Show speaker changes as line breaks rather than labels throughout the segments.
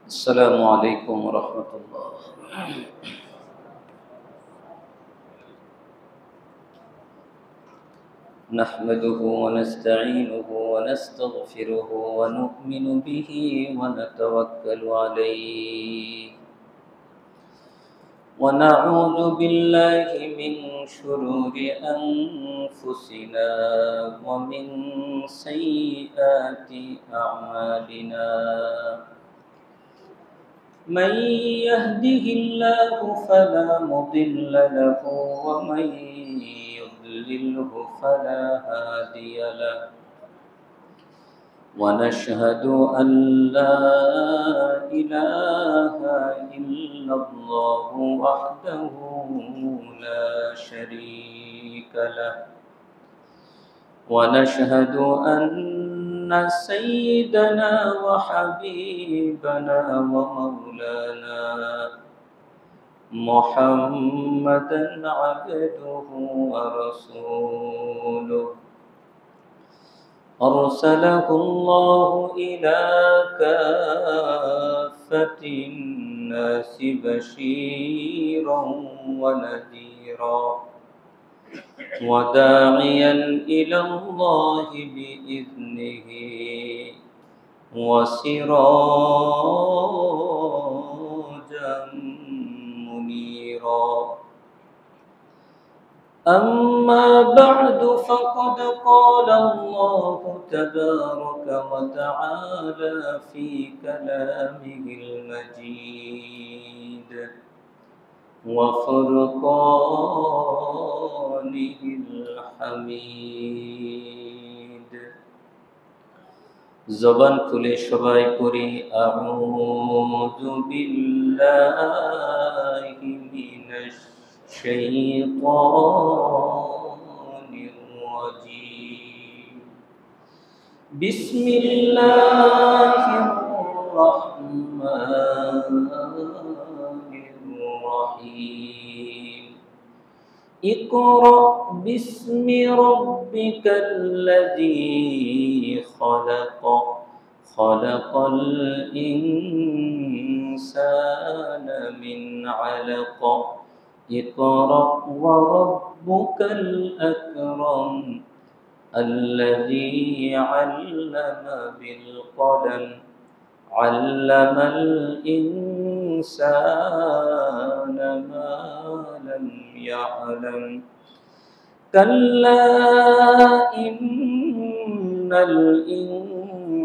السلام عليكم ورحمة الله. نحمده ونستعينه ونستغفره ونؤمن به ونتوكل عليه ونعوذ بالله من شرور أنفسنا ومن سيئات أعمالنا. من يهده الله فلا مضل له ومن يضلله فلا هادي له. ونشهد أن لا إله إلا الله وحده لا شريك له. ونشهد أن سيدنا وحبيبنا ومولانا محمدا عبده ورسوله أرسله الله إلى كافة الناس بشيرا ونذيرا وداعيا إلى الله بإذنه وسراجا منيرا. أما بعد فقد قال الله تبارك وتعالى في كلامه المجيد وفرقانه الحميد. জবান খুলে সবাই পড়ি আউযু বিল্লাহি মিনাশ শাইতানির রাজীম। বিসমিল্লাহির রাহমানির রাহিম। اقرأ باسم ربك الذي خلق خلق الإنسان من علق اقرأ وربك الأكرم الذي علم بالقلم علم الإنسان ما لم يعلم كلا إن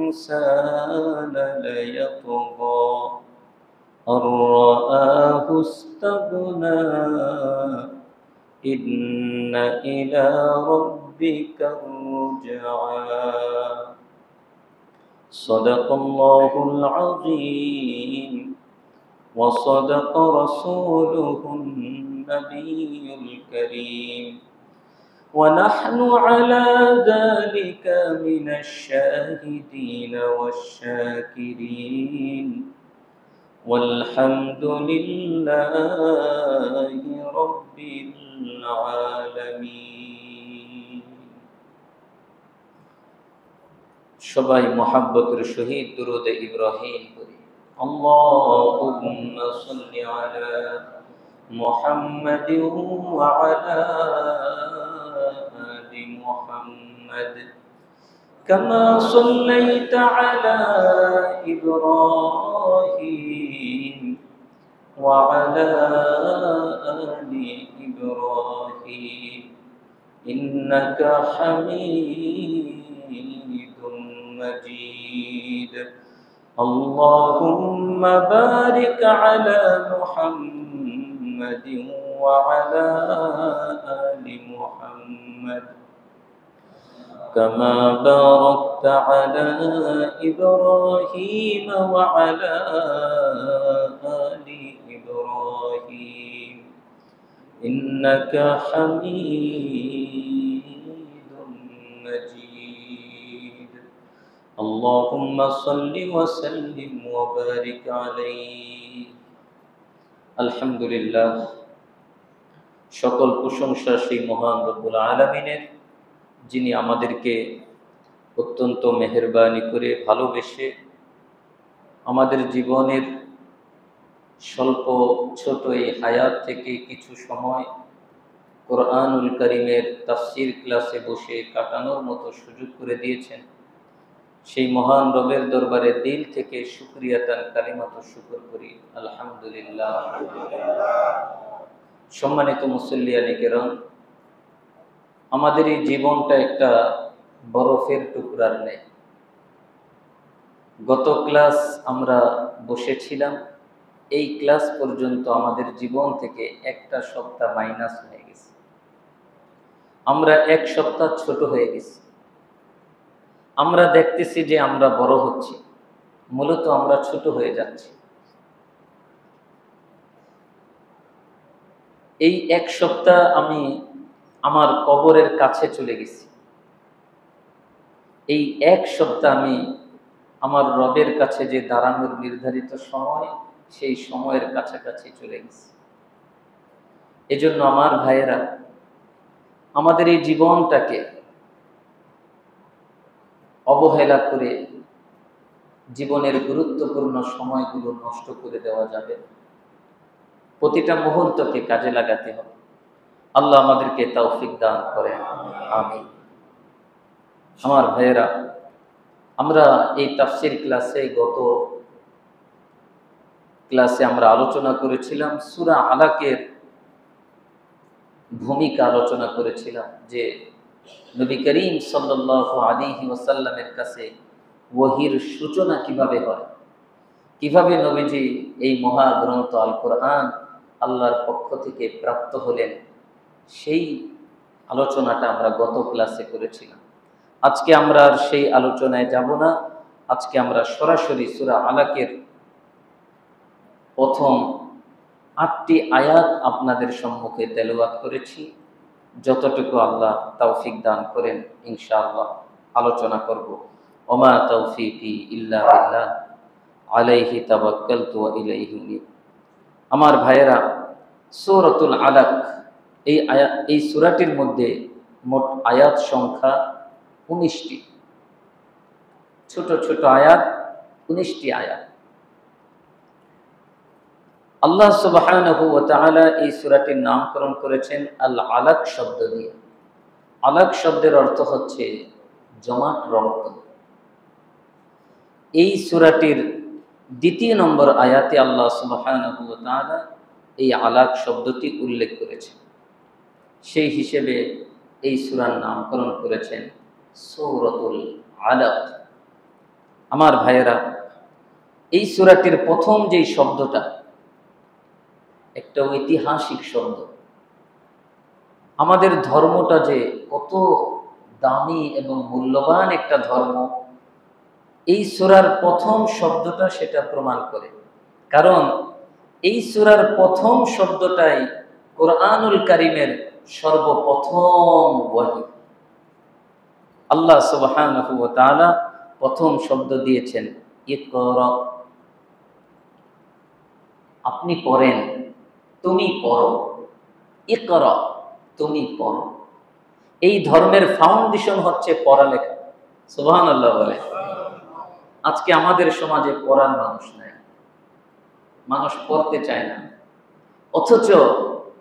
الإنسان ليطغى أن رآه استغنى إن إلى ربك الرجعى. صدق الله العظيم وصدق رسوله النبي الكريم ونحن على ذلك من الشاهدين والشاكرين والحمد لله رب العالمين. সবাই মুহাব্বতের সহিত দুরূদে ইব্রাহিম পড়ি। আল্লাহুম্মা সাল্লি আলা মুহাম্মাদিন ওয়া আলা আলি মুহাম্মাদ কামা সাল্লাইতা আলা ইব্রাহিম ওয়া আলা আলি ইব্রাহিম ইন্নাকা হামিদুম مجيد. اللهم بارك على محمد وعلى آل محمد كما باركت على إبراهيم وعلى آل إبراهيم إنك حميد مجيد. اللهم صل وسلم وبارك عليه. আলহামদুলিল্লাহ, সকল প্রশংসা সেই মহান রব্বুল আলামিনের, যিনি আমাদেরকে অত্যন্ত মেহেরবানি করে ভালোবেসে আমাদের জীবনের স্বল্প ছোট এই হায়াত থেকে কিছু সময় কোরআনুল কারীমের তাফসীর ক্লাসে বসে কাটানোর মতো সুযোগ করে দিয়েছেন, সেই মহান রবের দরবারে দিল থেকে শুকরিয়াতান কালিমাত শুকর করি, আলহামদুলিল্লাহ। সম্মানিত মুসল্লিয়ানে কেরাম, আমাদের এই জীবনটা একটা বরফের টুকরার ন্যায়। গত ক্লাস আমরা বসেছিলাম, এই ক্লাস পর্যন্ত আমাদের জীবন থেকে একটা সপ্তাহ মাইনাস হয়ে গেছে। আমরা এক সপ্তাহ ছোট হয়ে গেছি। আমরা দেখতেছি যে আমরা বড় হচ্ছি, মূলত আমরা ছোট হয়ে যাচ্ছি। এই এক সপ্তাহ আমি আমার কবরের কাছে চলে গেছি। এই এক সপ্তাহ আমি আমার রবের কাছে যে দাঁড়ানোর নির্ধারিত সময়, সেই সময়ের কাছাকাছি চলে গেছি। এজন্য আমার ভাইয়েরা, আমাদের এই জীবনটাকে অবহেলা করে জীবনের গুরুত্বপূর্ণ সময়গুলো নষ্ট করে দেওয়া যাবে না। প্রতিটা মুহূর্তকে কাজে লাগাতে হবে। আল্লাহ আমাদেরকে তৌফিক দান করেন, আমিন। আমার ভাইয়েরা, আমরা এই তাফসীর ক্লাসে গত ক্লাসে আমরা আলোচনা করেছিলাম সূরা আলাকের ভূমিকা আলোচনা করেছিলাম, যে নবী করিম সাল্লাল্লাহু আলাইহি ওয়াসাল্লামের কাছে ওহীর সূচনা কিভাবে হয়, কিভাবে নবীজি এই মহাগ্রন্থ আল কোরআন আল্লাহর পক্ষ থেকে প্রাপ্ত হলেন, সেই আলোচনাটা আমরা গত ক্লাসে করেছিলাম। আজকে আমরা আর সেই আলোচনায় যাব না। আজকে আমরা সরাসরি সূরা আলাকের প্রথম ৮টি আয়াত আপনাদের সম্মুখে তেলাওয়াত করেছি। যতটুকু আল্লাহ তৌফিক দান করেন ইনশাআল্লাহ আলোচনা করব। ওমা তৌফিকি ইল্লা বিল্লাহ, আলাইহি তাওয়াক্কালতু ওয়া ইলাইহি উনীব। আমার ভাইয়েরা, সূরাতুল আলাক এই সূরাটির মধ্যে মোট আয়াত সংখ্যা ১৯টি। ছোট ছোট আয়াত, ১৯টি আয়াত। আল্লাহ সুবহানাহু ওয়া তাআলা এই সূরাটির নামকরণ করেছেন আল আলাক শব্দ দিয়ে। আলাক শব্দের অর্থ হচ্ছে জমাট রক্ত। এই সূরাটির ২য় নম্বর আয়াতে আল্লাহ সুবহানাহু ওয়া তাআলা এই আলাক শব্দটি উল্লেখ করেছেন। সেই হিসেবে এই সূরার নামকরণ করেছেন সূরাতুল আলাক। আমার ভাইয়েরা, এই সূরাটির প্রথম যেই শব্দটা, একটা ঐতিহাসিক শব্দ। আমাদের ধর্মটা যে কত দামি এবং মূল্যবান একটা ধর্ম, এই সূরার প্রথম শব্দটা সেটা প্রমাণ করে। কারণ এই সূরার প্রথম শব্দটাই কোরআনুল কারীমের সর্বপ্রথম ওহী। আল্লাহ সুবহানাহু ওয়া তাআলা প্রথম শব্দ দিয়েছেন ইকরা। আপনি পড়েন, তুমি পড়ো। ইকরা, তুমি পড়ো। এই ধর্মের ফাউন্ডেশন হচ্ছে পড়ালেখা। সুবহানাল্লাহ বলে। আজকে আমাদের সমাজে পড়ার মানুষ নাই, মানুষ পড়তে চায় না। অথচ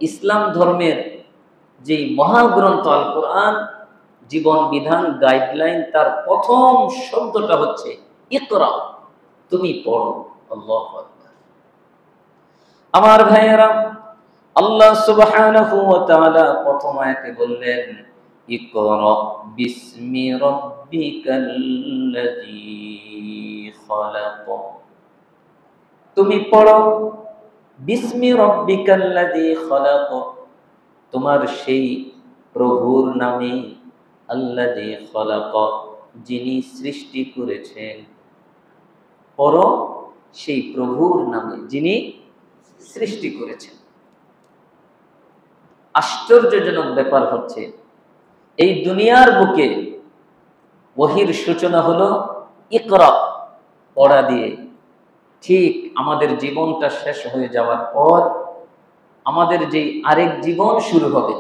ইসলাম ধর্মের যেই মহাগ্রন্থ আল কোরআন, জীবন বিধান, গাইডলাইন, তার প্রথম শব্দটা হচ্ছে ইকরা, তুমি পড়ো। আল্লাহু আকবার। আমার ভাইয়েরা, আল্লাহ সুবহানাহু ওয়া তাআলা প্রথম আয়াতে বললেন ইকরা বিসমি রাব্বিকাল্লাযী খালাক। তুমি পড়ো বিসমি রাব্বিকাল্লাযী খালাক, তোমার সেই প্রভুর নামে, আল্লাযী খালাক, যিনি সৃষ্টি করেছেন। পড়ো সেই প্রভুর নামে, যিনি সৃষ্টি করেছেন। আশ্চর্যজনক ব্যাপার হচ্ছে, এই দুনিয়ার বুকে ওহীর সূচনা হলো ইকরা, পড়া দিয়ে। ঠিক আমাদের জীবনটা শেষ হয়ে যাওয়ার পর আমাদের যে আরেক জীবন শুরু হবে,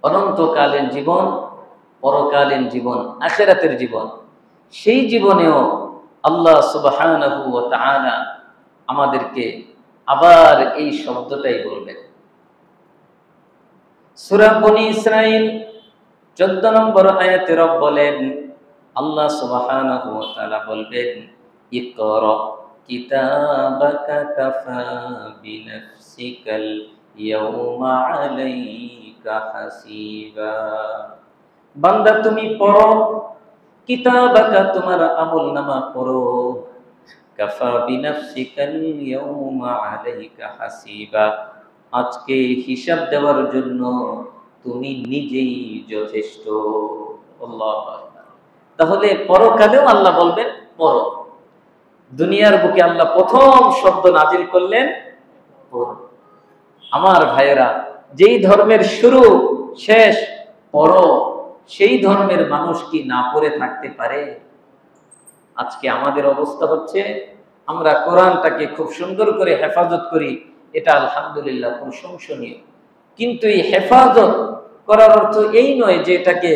অনন্তকালীন জীবন, পরকালীন জীবন, আখিরাতের জীবন, সেই জীবনেও আল্লাহ সুবহানাহু ওয়া তাআলা আমাদেরকে আবার এই শব্দটাই বলবেন। সূরা বনী ইসরাঈল 14 নম্বর আয়াতে রব বলেন, আল্লাহ সুবহানাহু ওয়া তাআলা বলবেন, ইকরা কিতাবাকা কাফা বিনাফসিকাল ইয়াউমা আলাইকা হাসিবা। বান্দা তুমি পড়ো, কিতাবাকা তোমার আমলনামা পড়ো, কাফা বিনাফসিকাল ইয়াউমা আলাইকা হাসিবা, আজকে হিসাব দেওয়ার জন্য তুমি নিজেই যথেষ্ট। আল্লাহু আকবার। তাহলে পরকালেও আল্লাহ বলবেন পড়ো। দুনিয়ার বুকে আল্লাহ প্রথম শব্দ নাজিল করলেন পড়ো। আমার ভাইয়েরা, যেই ধর্মের শুরু শেষ পড়ো, সেই ধর্মের মানুষ কি না পড়ে থাকতে পারে? আজকে আমাদের অবস্থা হচ্ছে, আমরা কোরআনটাকে খুব সুন্দর করে হেফাজত করি, এটা আলহামদুলিল্লাহ প্রশংসনীয়, কিন্তু এই হেফাজত করার অর্থ এই নয় যে এটাকে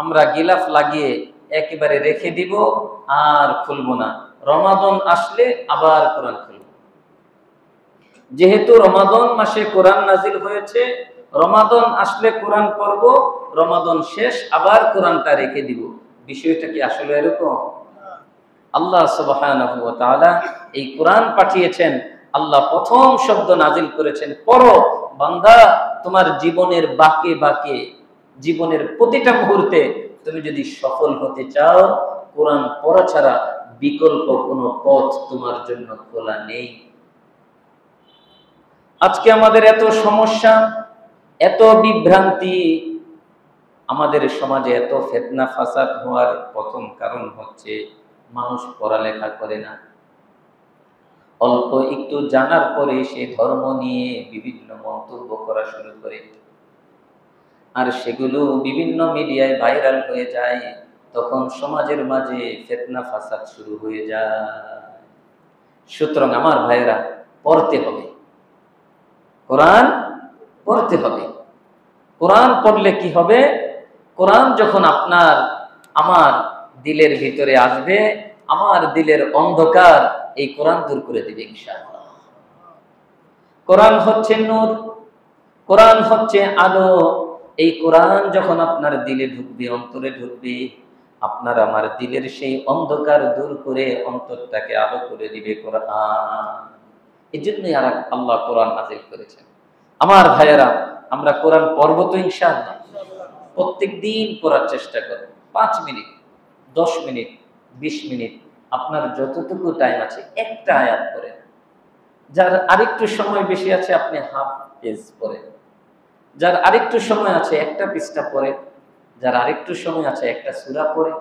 আমরা গিলাফ লাগিয়ে একেবারে রেখে দিব আর খুলবো না। রমাদান আসলে আবার কোরআন খুলব। যেহেতু রমাদান মাসে কোরআন নাজিল হয়েছে, রমাদান আসলে কোরআন পড়ব, রমাদান শেষ আবার কোরআনটা রেখে দিব। বিষয়টা কি আসলে এরকম? আল্লাহ সুবহানাহু ওয়া তাআলা এই কোরআন পাঠিয়েছেন, আল্লাহ প্রথম শব্দ নাজিল করেছেন পড়ো। বান্দা, তোমার জীবনের বাঁকে বাঁকে, জীবনের প্রতিটা মুহূর্তে তুমি যদি সফল হতে চাও, কোরআন পড়া ছাড়া বিকল্প কোনো পথ তোমার জন্য খোলা নেই। আজকে আমাদের এত সমস্যা, এত বিভ্রান্তি, আমাদের সমাজে এত ফিতনা ফাসাদ হওয়ার প্রথম কারণ হচ্ছে মানুষ পড়ালেখা করে না। অল্প একটু জানার পরে সে ধর্ম নিয়ে বিভিন্ন মন্তব্য করা শুরু করে, আর সেগুলো বিভিন্ন মিডিয়ায় ভাইরাল হয়ে যায়। তখন সমাজের মাঝে ফিতনা ফাসাদ শুরু হয়ে যায়। সুতরাং আমার ভাইয়েরা, পড়তে হবে, কোরআন পড়তে হবে। কোরআন পড়লে কি হবে? কোরআন যখন আপনার আমার দিলের ভিতরে আসবে, আমার দিলের অন্ধকার এই কোরআন দূর করে দিবে ইনশাআল্লাহ। কোরআন হচ্ছে নূর, কোরআন হচ্ছে আলো। এই কোরআন যখন আপনার দিলে ঢুকবে, অন্তরে ঢুকবে, আপনার আমার দিলের সেই অন্ধকার দূর করে অন্তরটাকে আলো করে দিবে কোরআন। এই জন্যই আর আল্লাহ কোরআন নাজিল করেছেন। আমার ভাইয়েরা, আমরা কোরআন পড়ব তো ইনশাআল্লাহ। প্রত্যেক দিন পড়ার চেষ্টা করুন। 5 মিনিট, 10 মিনিট, 20 মিনিট, আপনার যতটুকু টাইম আছে একটা আয়াত পড়েন। যার আরেকটু সময় বেশি আছে আপনি হাফ পেজ পড়েন। যার আরেকটু সময় আছে একটা পৃষ্ঠা পড়ে, যার আরেকটু সময় আছে একটা সূরা পড়ে।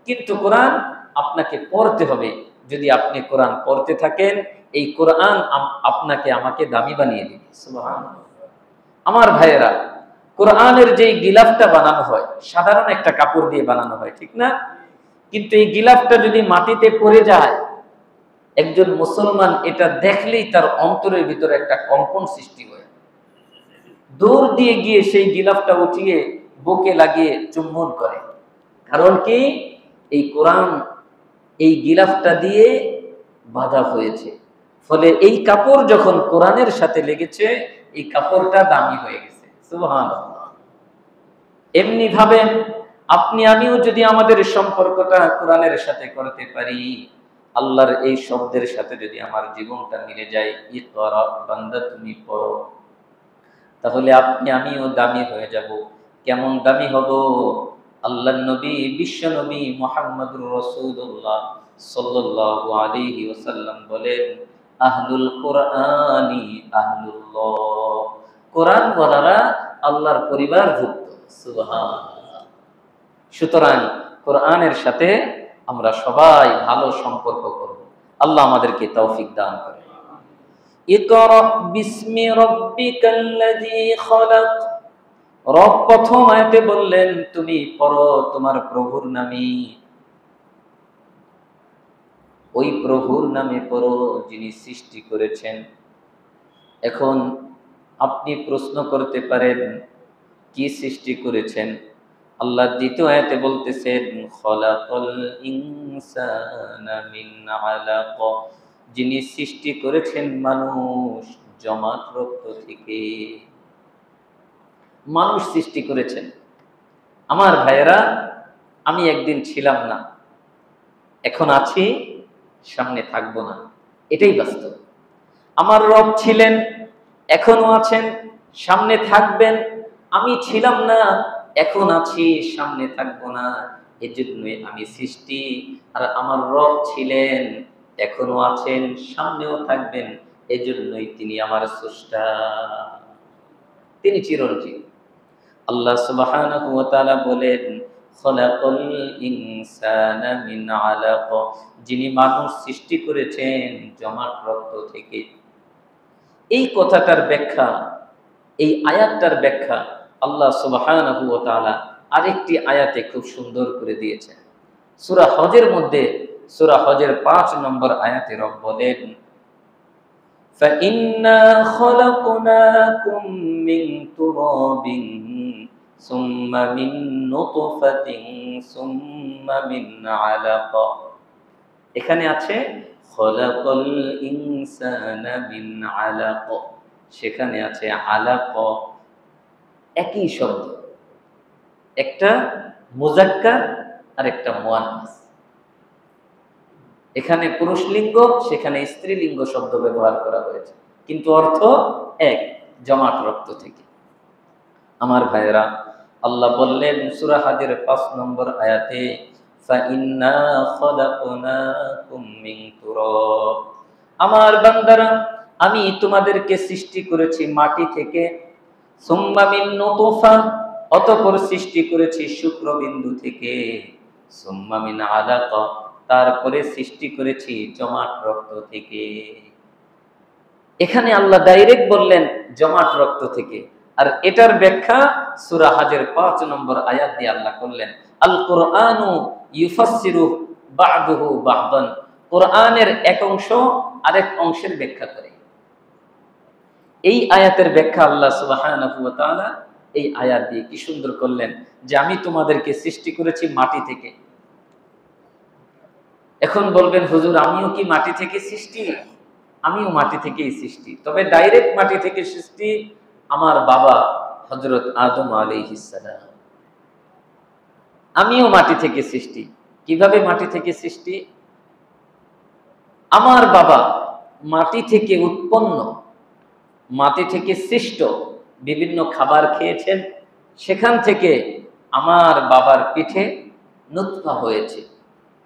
কিন্তু কোরআন আপনাকে পড়তে হবে। যদি আপনি কোরআন পড়তে থাকেন, এই কোরআন আপনাকে আমাকে দামি বানিয়ে দিবে। সুবহানাল্লাহ। আমার ভাইয়েরা, কোরআনের যে গিলাফটা বানানো হয়, সাধারণ একটা কাপড় দিয়ে বানানো হয়, ঠিক না? কিন্তু এই গিলাফটা যদি মাটিতে পড়ে যায়, একজন মুসলমান এটা দেখলেই তার অন্তরের ভিতরে একটা কম্পন সৃষ্টি হয়। দৌড় দিয়ে গিয়ে সেই গিলাফটা উঠিয়ে বুকে লাগিয়ে চুম্বন করে। কারণ কি? এই কোরআন এই গিলাফটা দিয়ে বাঁধা হয়েছে। ফলে এই কাপড় যখন কোরআনের সাথে লেগেছে, এই কাপড়টা দামি হয়ে গেছে। সুবহানাল্লাহ। এমনি ভাবে আপনি আমিও যদি আমাদের সম্পর্কটা কোরআনের সাথে করতে পারি, আল্লাহর এই শব্দের সাথে যদি আমার জীবনটা মিলে যায়, ইকরা বান্দা তুমি পড়ো, তাহলে আপনি আমিও দামি হয়ে যাব। কেমন দামি হব? আল্লাহর নবী, বিশ্ব নবী মুহাম্মদুর রাসূলুল্লাহ সাল্লাল্লাহু আলাইহি ওয়াসাল্লাম বলেন, আহলুল কোরআনি আহলুল্লাহ, কোরআন ওয়ালারা আল্লাহর পরিবারভুক্ত। সুবহানাল্লাহ। সুতরাং কোরআনের সাথে আমরা সবাই ভালো সম্পর্ক করব। আল্লাহ আমাদেরকে তৌফিক দান করেন। ইকরা বিসমি রাব্বিকাল্লাযী খালাক। রব প্রথম আয়াতে বললেন তুমি পড়ো তোমার প্রভুর নামে। ওই প্রভুর নামে পড়ো যিনি সৃষ্টি করেছেন। এখন আপনি প্রশ্ন করতে পারেন, কি সৃষ্টি করেছেন? আল্লাহ দ্বিতীয় আয়াতে বলতেছেন খলাকাল ইনসানা মিন আলাক, যিনি সৃষ্টি করেছেন মানুষ জমাট রক্ত থেকে। মানুষ সৃষ্টি করেছেন। আমার ভাইয়েরা, আমি একদিন ছিলাম না, এখন আছি, সামনে থাকবো না, এটাই বাস্তব। আমার রব ছিলেন, এখনো আছেন, সামনে থাকবেন। আমি ছিলাম না, এখন আছি, সামনে থাকবো না, এজন্যই আমি সৃষ্টি। আর আমার রব ছিলেন, এখনো আছেন, সামনেও থাকবেন, এজন্যই তিনি আমার স্রষ্টা। তিনি চিরঞ্জীব। আল্লাহ সুবহানাহু ওয়া তাআলা বলেন খলাকাল ইনসানা মিন আলাক, যিনি মানুষ সৃষ্টি করেছেন জমাট রক্ত থেকে। এই কথাটার ব্যাখ্যা, এই আয়াতটার ব্যাখ্যা আল্লাহ সুবহানাহু ওয়া তাআলা আরেকটি আয়াতে খুব সুন্দর করে দিয়েছেন। সূরা হজের মধ্যে, সূরা হজের ৫ নম্বর আয়াতে রব বলেন فَإِنَّا خَلَقْنَاكُم مِّن تُرَابٍ ثُمَّ مِن نُّطْفَةٍ ثُمَّ مِنْ عَلَقَةٍ। এখানে আছে খলাকাল ইনসানা মিন আলাক, সেখানে আছে আলাক। একই শব্দ, একটা মুযাক্কার আর একটা মুয়ান্নাস। এখানে পুরুষলিঙ্গ, সেখানে স্ত্রীলিঙ্গ শব্দ ব্যবহার করা হয়েছে, কিন্তু অর্থ এক, জমাট রক্ত থেকে। আমার ভাইয়েরা, আল্লাহ বললেন সূরা হজের ৫ নম্বর আয়াতে ফাইন্না খলাকনাকুম মিন তুরাব, আমার বান্দারা, আমি তোমাদেরকে সৃষ্টি করেছি মাটি থেকে, সুম্মা মিন নুতফা, অতঃপর সৃষ্টি করেছি শুক্রবিন্দু থেকে, সুম্মা মিন আলাকা, তারপরে সৃষ্টি করেছি জমাট রক্ত থেকে। এখানে আল্লাহ ডাইরেক্ট বললেন জমাট রক্ত থেকে, আর এটার ব্যাখ্যা সূরা হজের ৫ নম্বর আয়াত দিয়ে আল্লাহ করলেন। আল কুরআনু ইউফাসসিরু বা'দুহু বা'দান, কোরআনের এক অংশ আরেক অংশের ব্যাখ্যা করে। এই আয়াতের ব্যাখ্যা আল্লাহ সুবহানাহু ওয়া তাআলা এই আয়াত দিয়ে কি সুন্দর করলেন, যে আমি তোমাদেরকে সৃষ্টি করেছি মাটি থেকে। এখন বলবেন হুজুর, আমিও কি মাটি থেকে সৃষ্টি? আমিও মাটি থেকেই সৃষ্টি, তবে ডাইরেক্ট মাটি থেকে সৃষ্টি আমার বাবা হযরত আদম আলাইহিস সালাম। আমিও মাটি থেকে সৃষ্টি। কিভাবে মাটি থেকে সৃষ্টি? আমার বাবা মাটি থেকে উৎপন্ন, মাটি থেকে সৃষ্ট, বিভিন্ন খাবার খেয়েছেন, সেখান থেকে আমার বাবার পিঠে নুতফা হয়েছে,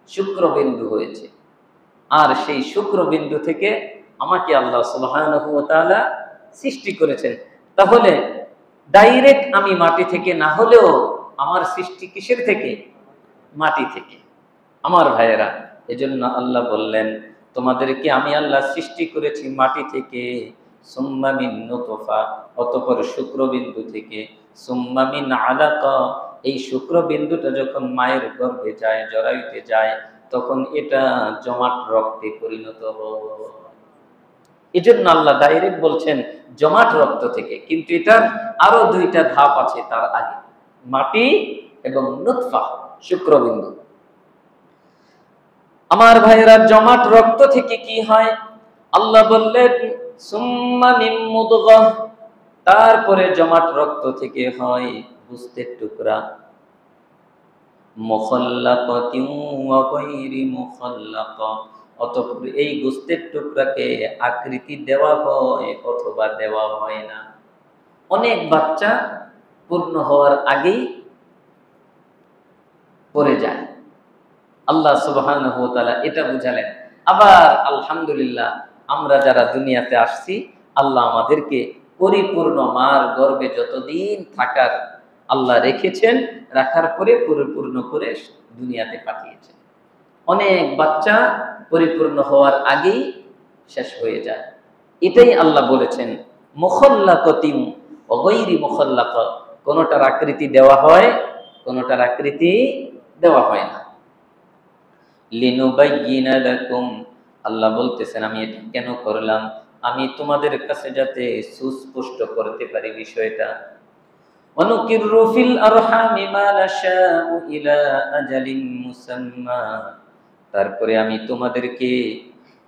শুক্রবিন্দু হয়েছে, আর সেই শুক্রবিন্দু থেকে আমাকে আল্লাহ সুবহানাহু ওয়া তাআলা সৃষ্টি করেছেন। তাহলে ডাইরেক্ট আমি মাটি থেকে না হলেও আমার সৃষ্টি কিসের থেকে? মাটি থেকে। আমার ভাইয়েরা, এজন্য আল্লাহ বললেন তোমাদেরকে আমি আল্লাহ সৃষ্টি করেছি মাটি থেকে, সুম্মা মিন নুতফা, অতঃপর শুক্রবিন্দু থেকে, সুম্মা মিন আলাকা, এই শুক্রবিন্দুটা যখন মায়ের গর্ভে যায়, জরায়ুতে যায়, তখন এটা জমাট রক্তে পরিণত হয়। এজন্য আল্লাহ ডাইরেক্ট বলছেন জমাট রক্ত থেকে, কিন্তু এটার আরো দুইটা ধাপ আছে তার আগে, মাটি এবং নুতফা, শুক্রবিন্দু। আমার ভাইয়েরা, জমাট রক্ত থেকে কি হয়? আল্লাহ বললেন সুম্মা মিন মুদগাহ, তারপরে জমাট রক্ত থেকে হয় গোশতের টুকরা, মুখাল্লাকাতিন ওয়া গায়রি মুখাল্লাকা, অতঃপর এই গোশতের টুকরাকে আকৃতি দেওয়া হয় অথবা দেওয়া হয় না। অনেক বাচ্চা পূর্ণ হওয়ার আগেই পড়ে যায়। আল্লাহ সুবহানাহু ওয়া তাআলা এটা বুঝালেন। আবার আলহামদুলিল্লাহ, আমরা যারা দুনিয়াতে আসছি, আল্লাহ আমাদেরকে পরিপূর্ণ মার গর্ভে যতদিন থাকার আল্লাহ রেখেছেন, রাখার পরে পরিপূর্ণ করে দুনিয়াতে পাঠিয়েছেন। অনেক বাচ্চা পরিপূর্ণ হওয়ার আগেই শেষ হয়ে যায়। এটাই আল্লাহ বলেছেন মুখাল্লাকাতিন ওয়া গায়রি মুখাল্লাকা, কোনটার আকৃতি দেওয়া হয়, কোনটার আকৃতি দেওয়া হয় না। লিনুবাইয়িনা লাকুম, আল্লাহ বলতেছেন আমি এটা কেন করলাম? আমি তোমাদের কাছে যাতে সুস্পষ্ট করতে পারি বিষয়টা। ওয়ানুকিররু ফিল আরহামি মা নাশাউ ইলা আজালিন মুসাম্মা, তারপরে আমি তোমাদেরকে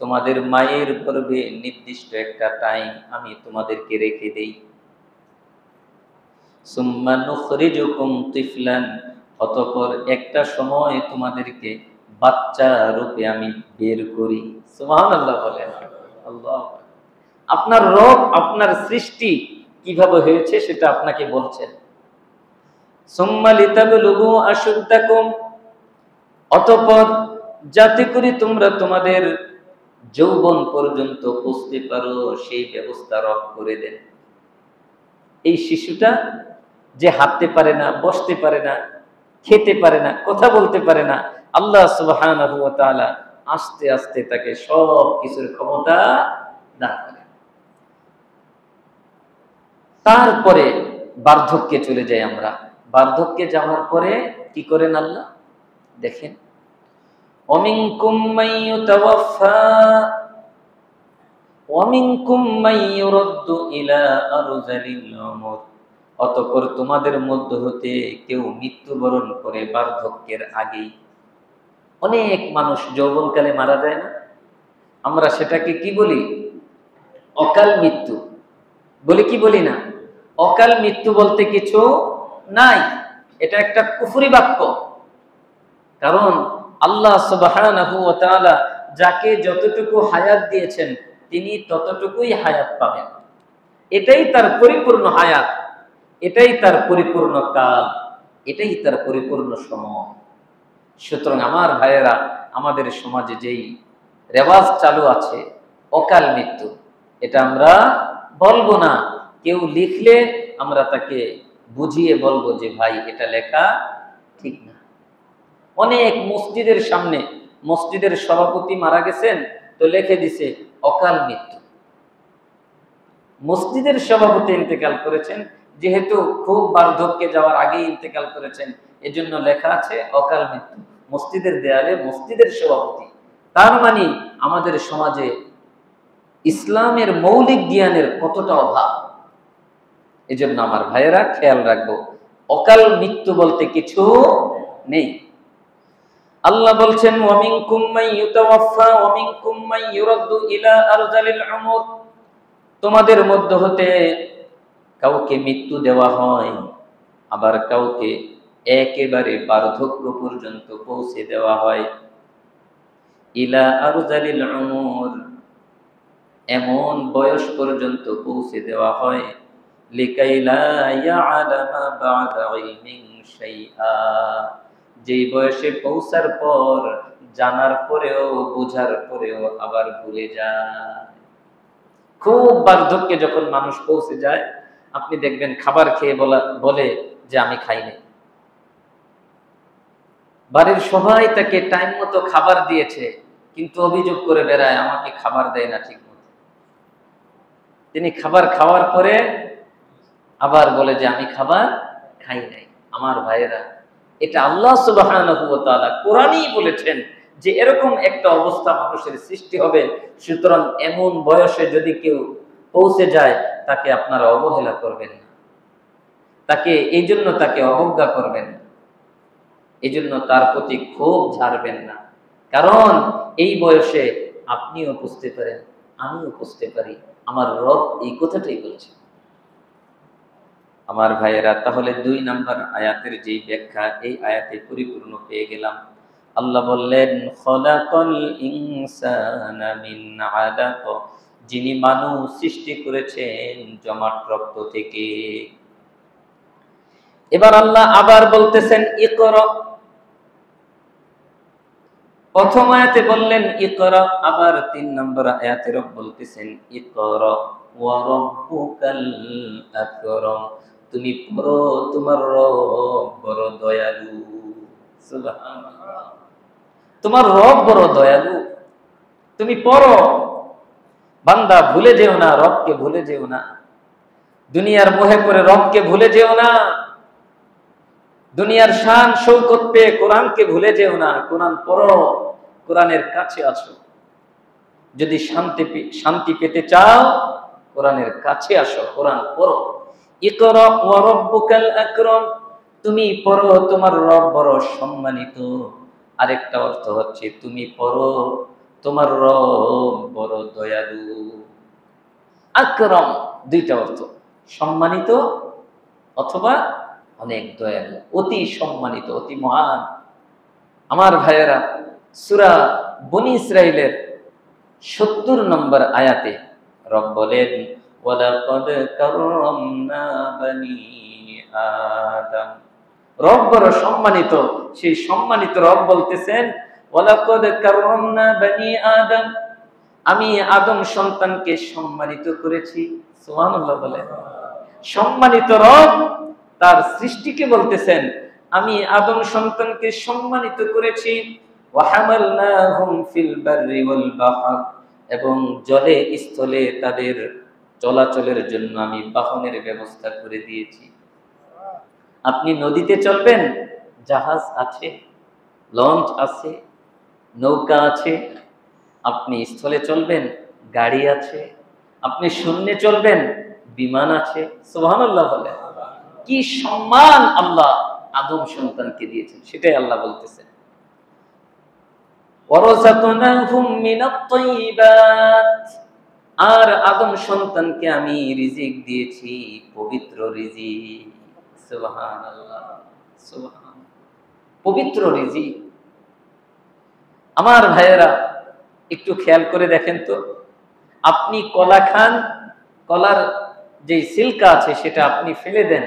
তোমাদের মায়ের গর্ভে নির্দিষ্ট একটা টাইম আমি তোমাদেরকে রেখে দেই। সুম্মা নুখরিজুকুম তিফলান, অতঃপর একটা সময় তোমাদেরকে বাচ্চা রূপে আমি বের করি। সুবহানাল্লাহ বলেন। আল্লাহ, আপনার রব আপনার সৃষ্টি কিভাবে হয়েছে সেটা আপনাকে বলছেন। সুম্মা লিতাবলুগু আশুদ্দাকুম, অতঃপর যাতে করে তোমরা তোমাদের যৌবন পর্যন্ত পৌঁছতে পারো সেই ব্যবস্থা রব করে দেন। এই শিশুটা যে হাঁটতে পারে না, বসতে পারে না, খেতে পারে না, কথা বলতে পারে না, আল্লাহ সুবহানাহু ওয়া তাআলা আস্তে আস্তে তাকে সব কিছুর ক্ষমতা দান করেন। তারপরে বার্ধক্যে চলে যাই আমরা। বার্ধক্যে যাওয়ার পরে কি করেন আল্লাহ দেখেন, ওয়ামিনকুম মাইয়ুতাওয়াফা ওয়ামিনকুম মাইয়ুরাদ্দু ইলা আরযালিল উমর, অতঃপর তোমাদের মধ্য হতে কেউ মৃত্যুবরণ করে বার্ধক্যের আগেই। অনেক মানুষ যৌবনকালে মারা যায় না, আমরা সেটাকে কি বলি? অকাল মৃত্যু বলি, কি বলি না? অকাল মৃত্যু বলতে কিছু নাই, এটা একটা কুফরি বাক্য। কারণ আল্লাহ সুবহানাহু ওয়া তাআলা যাকে যতটুকু হায়াত দিয়েছেন তিনি ততটুকুই হায়াত পাবেন। এটাই তার পরিপূর্ণ হায়াত, এটাই তার পরিপূর্ণ কাল, এটাই তার পরিপূর্ণ সময়। সুতরাং আমার ভাইয়েরা, আমাদের সমাজে যেই রেওয়াজ চালু আছে অকাল মৃত্যু, এটা আমরা বলবো না। কেউ লিখলে আমরা তাকে বুঝিয়ে বলবো যে ভাই এটা লেখা ঠিক না। অনেক মসজিদের সামনে মসজিদের সভাপতি মারা গেছেন তো লিখে দিছে অকাল মৃত্যু। মসজিদের সভাপতি ইন্তেকাল করেছেন, যেহেতু খুব বার্ধক্যে যাওয়ার আগেই ইন্তেকাল করেছেন, এজন্য লেখা আছে অকাল মৃত্যু মসজিদের দেয়ালে, মসজিদের সভাপতি। তার মানে আমাদের সমাজে ইসলামের মৌলিক জ্ঞানের কতটা অভাব। এজন্য আমার ভাইয়েরা খেয়াল রাখবো, অকাল মৃত্যু বলতে কিছু নেই। আল্লাহ বলছেন ওয়ামিনকুম মাইয়ুতাওয়াফা ওয়ামিনকুম মাইয়ুরাদ্দু ইলা আরযালিল উমর, তোমাদের মধ্য হতে কাউকে মৃত্যু দেওয়া হয়, আবার কাউকে একেবারে বার্ধক্য পর্যন্ত পৌঁছে দেওয়া হয়। ইলা আরযালিল উমর, এমন বয়স পর্যন্ত পৌঁছে দেওয়া হয়, লিকাইলা ইয়ালামা বা'দা ইলমিন শাইআ, যেই বয়সে পৌঁছার পর জানার পরেও বোঝার পরেও আবার ভুলে যায়। খুব বার্ধক্যে যখন মানুষ পৌঁছে যায়, আপনি দেখবেন খাবার খেয়ে বলে যে আমি খাই নাই। বাড়ির সবাই তাকে টাইম মতো খাবার দিয়েছে, কিন্তু অভিযোগ করে বেড়ায় আমাকে খাবার দেয় না ঠিক মতো। তিনি খাবার খাওয়ার পরে আবার বলে যে আমি খাবার খাই নাই। আমার ভাইয়েরা, এটা আল্লাহ সুবহানাহু ওয়া তাআলা কোরআনেই বলেছেন যে এরকম একটা অবস্থা মানুষের সৃষ্টি হবে। সুতরাং এমন বয়সে যদি কেউ পৌঁছে যায়, তাকে আপনারা অবহেলা করবেন না, তাকে এই জন্য তাকে অবজ্ঞা করবেন না, এই জন্য তার প্রতি ক্ষোভ ঝাড়বেন না। কারণ এই বয়সে আপনিও বুঝতে পারেন, আমিও বুঝতে পারি, আমার রব এই কথাটাই বলছে। আমার ভাইয়েরা, তাহলে 2 নম্বর আয়াতের যে ব্যাখ্যা, এই আয়াতে পরিপূর্ণ পেয়ে গেলাম। আল্লাহ বললেন খলাকাল ইনসানা মিন আলাক, যিনি মানুষ সৃষ্টি করেছেন জমাট রক্ত থেকে। এবার আল্লাহ আবার বলতেছেন ইকরা। প্রথম আয়াতে বললেন ইকরা, আবার 3 নম্বর আয়াতে রব বলতেছেন ইকরা ওয়া রাব্বুকাল আকরাম, তুমি পড়ো, তোমার রব বড় দয়ালু। সুবহানাল্লাহ, তোমার রব বড় দয়ালু, তুমি পড়ো। বান্দা ভুলে যেও না, রবকে ভুলে যেও না। দুনিয়ার মোহে পড়ে রবকে ভুলে যেও না। দুনিয়ার শান শৌকত পেয়ে কোরআনকে ভুলে যেও না। কোরআন পড়ো, কোরআনের কাছে আসো। যদি শান্তি পেতে চাও, কোরআনের কাছে আসো, কোরআন পড়ো। ইকরা ওয়া রাব্বুকাল আকরাম, তুমি পড়ো তোমার রব বড় সম্মানিত। আরেকটা অর্থ হচ্ছে তুমি পড়ো তোমার রব বড় দয়ালু। আকরাম দুইটা অর্থ, সম্মানিত অথবা অনেক দয়ালু, অতি সম্মানিত, অতি মহান। আমার ভাইয়েরা, সূরা বনী ইসরাইলের ৭০ নম্বর আয়াতে রব বলেন, ওয়ালাকাদ কাররামনা বানী আদম। রব বড় সম্মানিত, সেই সম্মানিত রব বলতেছেন, ওয়ালাকাদ কাররামনা বানী আদম, আমি আদম সন্তানকে সম্মানিত করেছি। সুবহানাল্লাহ বলেন। সম্মানিত রব তার সৃষ্টিকে বলতেছেন, আমি আদম সন্তানকে সম্মানিত করেছি। ওয়া হামালনাহুম ফিল বাররি ওয়াল বাহর, এবং জলে স্থলে তাদের চলাচলের জন্য আমি বাহনের ব্যবস্থা করে দিয়েছি। আপনি নদীতে চলবেন, জাহাজ আছে, লঞ্চ আছে, নৌকা আছে। আপনি স্থলে চলবেন, গাড়ি আছে। আপনি শূন্যে চলবেন, বিমান আছে। সুবহানাল্লাহ বলেন। কি সম্মান আল্লাহ আদম সন্তানকে দিয়েছেন, সেটাই আল্লাহ বলতেছেন। ওয়ারাযাকনাহুম মিনাত তাইয়্যিবাত, আর আদম সন্তানকে আমি রিজিক দিয়েছি, পবিত্র রিজিক। সুবহানাল্লাহ, সুবহানাল্লাহ, পবিত্র রিজিক। আমার ভাইয়েরা, একটু খেয়াল করে দেখেন তো, আপনি কলা খান, কলার যে সিল্কা আছে সেটা আপনি ফেলে দেন,